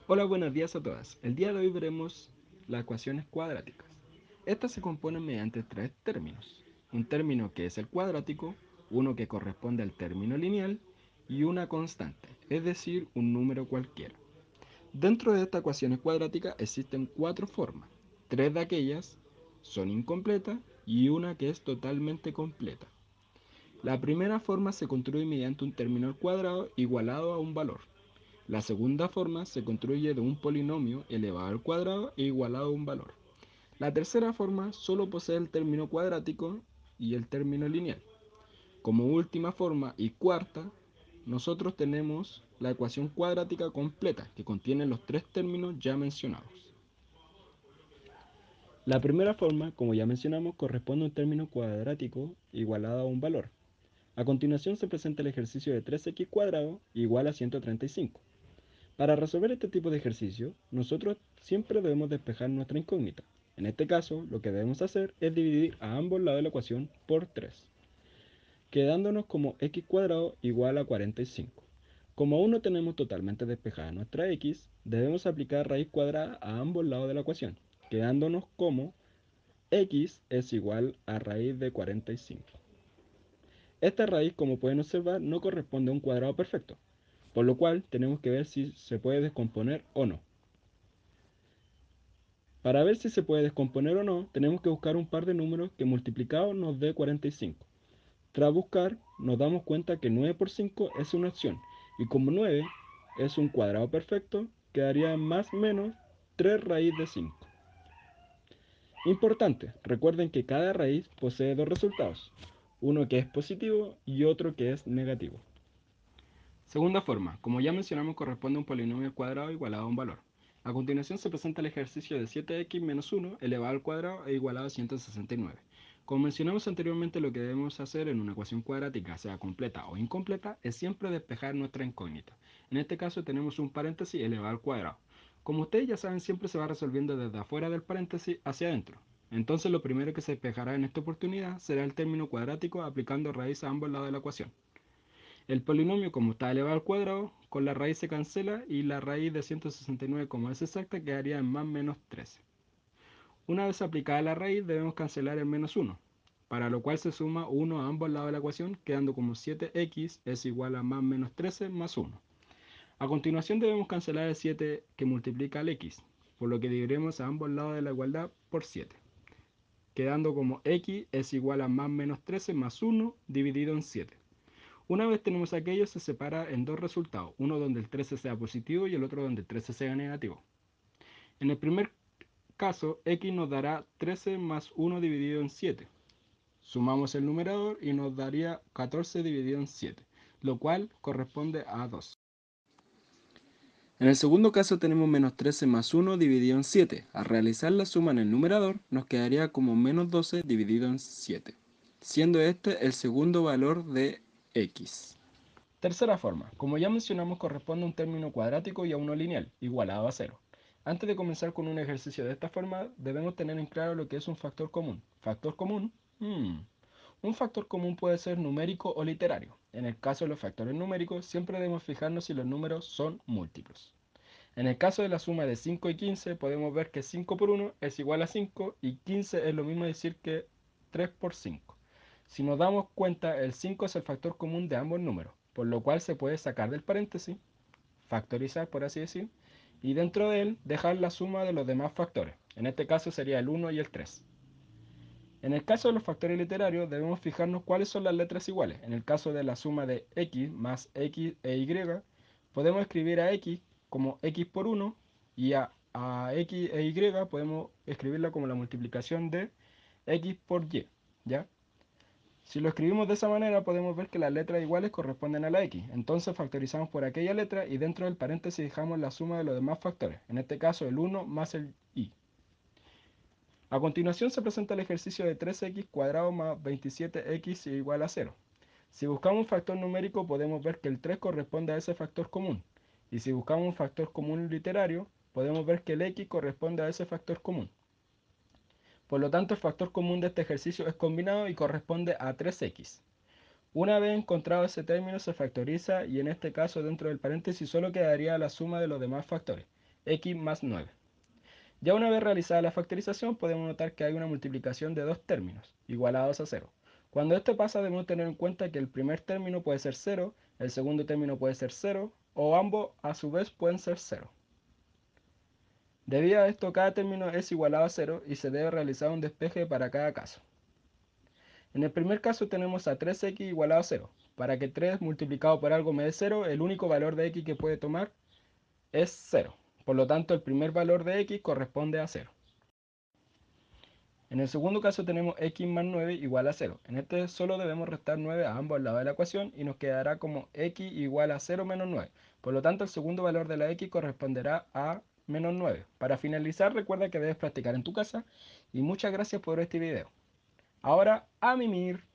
Hola, buenos días a todas. El día de hoy veremos las ecuaciones cuadráticas. Estas se componen mediante tres términos. Un término que es el cuadrático, uno que corresponde al término lineal y una constante, es decir, un número cualquiera. Dentro de estas ecuaciones cuadráticas existen cuatro formas. Tres de aquellas son incompletas y una que es totalmente completa. La primera forma se construye mediante un término al cuadrado igualado a un valor. La segunda forma se construye de un polinomio elevado al cuadrado e igualado a un valor. La tercera forma solo posee el término cuadrático y el término lineal. Como última forma y cuarta, nosotros tenemos la ecuación cuadrática completa, que contiene los tres términos ya mencionados. La primera forma, como ya mencionamos, corresponde a un término cuadrático igualado a un valor. A continuación se presenta el ejercicio de 3x cuadrado igual a 135. Para resolver este tipo de ejercicio, nosotros siempre debemos despejar nuestra incógnita. En este caso, lo que debemos hacer es dividir a ambos lados de la ecuación por 3, quedándonos como x cuadrado igual a 45. Como aún no tenemos totalmente despejada nuestra x, debemos aplicar raíz cuadrada a ambos lados de la ecuación, quedándonos como x es igual a raíz de 45. Esta raíz, como pueden observar, no corresponde a un cuadrado perfecto, por lo cual tenemos que ver si se puede descomponer o no. Para ver si se puede descomponer o no, tenemos que buscar un par de números que multiplicados nos dé 45. Tras buscar, nos damos cuenta que 9 por 5 es una opción, y como 9 es un cuadrado perfecto, quedaría más o menos 3 raíz de 5. Importante, recuerden que cada raíz posee dos resultados, uno que es positivo y otro que es negativo. Segunda forma, como ya mencionamos, corresponde a un polinomio al cuadrado igualado a un valor. A continuación se presenta el ejercicio de 7x menos 1 elevado al cuadrado e igualado a 169. Como mencionamos anteriormente, lo que debemos hacer en una ecuación cuadrática, sea completa o incompleta, es siempre despejar nuestra incógnita. En este caso tenemos un paréntesis elevado al cuadrado. Como ustedes ya saben, siempre se va resolviendo desde afuera del paréntesis hacia adentro. Entonces lo primero que se despejará en esta oportunidad será el término cuadrático aplicando raíz a ambos lados de la ecuación. El polinomio, como está elevado al cuadrado, con la raíz se cancela y la raíz de 169, como es exacta, quedaría en más menos 13. Una vez aplicada la raíz, debemos cancelar el menos 1, para lo cual se suma 1 a ambos lados de la ecuación, quedando como 7x es igual a más menos 13 más 1. A continuación debemos cancelar el 7 que multiplica al x, por lo que dividiremos a ambos lados de la igualdad por 7, quedando como x es igual a más menos 13 más 1 dividido en 7. Una vez tenemos aquello, se separa en dos resultados, uno donde el 13 sea positivo y el otro donde el 13 sea negativo. En el primer caso, x nos dará 13 más 1 dividido en 7. Sumamos el numerador y nos daría 14 dividido en 7, lo cual corresponde a 2. En el segundo caso tenemos menos 13 más 1 dividido en 7. Al realizar la suma en el numerador, nos quedaría como menos 12 dividido en 7, siendo este el segundo valor de x. Tercera forma, como ya mencionamos, corresponde a un término cuadrático y a uno lineal, igualado a cero. Antes de comenzar con un ejercicio de esta forma, debemos tener en claro lo que es un factor común. ¿Factor común? Un factor común puede ser numérico o literario. En el caso de los factores numéricos, siempre debemos fijarnos si los números son múltiplos. En el caso de la suma de 5 y 15, podemos ver que 5 por 1 es igual a 5 y 15 es lo mismo decir que 3 por 5. Si nos damos cuenta, el 5 es el factor común de ambos números, por lo cual se puede sacar del paréntesis, factorizar por así decir, y dentro de él dejar la suma de los demás factores. En este caso sería el 1 y el 3. En el caso de los factores literarios debemos fijarnos cuáles son las letras iguales. En el caso de la suma de x más x e y, podemos escribir a x como x por 1 y a x e y podemos escribirla como la multiplicación de x por y, ¿ya? Si lo escribimos de esa manera podemos ver que las letras iguales corresponden a la x. Entonces factorizamos por aquella letra y dentro del paréntesis dejamos la suma de los demás factores. En este caso el 1 más el y. A continuación se presenta el ejercicio de 3x cuadrado más 27x igual a 0. Si buscamos un factor numérico podemos ver que el 3 corresponde a ese factor común. Y si buscamos un factor común literario, podemos ver que el x corresponde a ese factor común. Por lo tanto, el factor común de este ejercicio es combinado y corresponde a 3x. Una vez encontrado ese término se factoriza y en este caso dentro del paréntesis solo quedaría la suma de los demás factores. x más 9. Ya una vez realizada la factorización, podemos notar que hay una multiplicación de dos términos, igualados a 0. Cuando esto pasa, debemos tener en cuenta que el primer término puede ser 0, el segundo término puede ser 0, o ambos a su vez pueden ser 0. Debido a esto, cada término es igualado a 0 y se debe realizar un despeje para cada caso. En el primer caso tenemos a 3x igualado a 0. Para que 3 multiplicado por algo me dé 0, el único valor de x que puede tomar es 0. Por lo tanto, el primer valor de x corresponde a 0. En el segundo caso tenemos x más 9 igual a 0. En este solo debemos restar 9 a ambos lados de la ecuación y nos quedará como x igual a 0 menos 9. Por lo tanto, el segundo valor de la x corresponderá a menos 9. Para finalizar, recuerda que debes practicar en tu casa y muchas gracias por este video. Ahora, a mimir.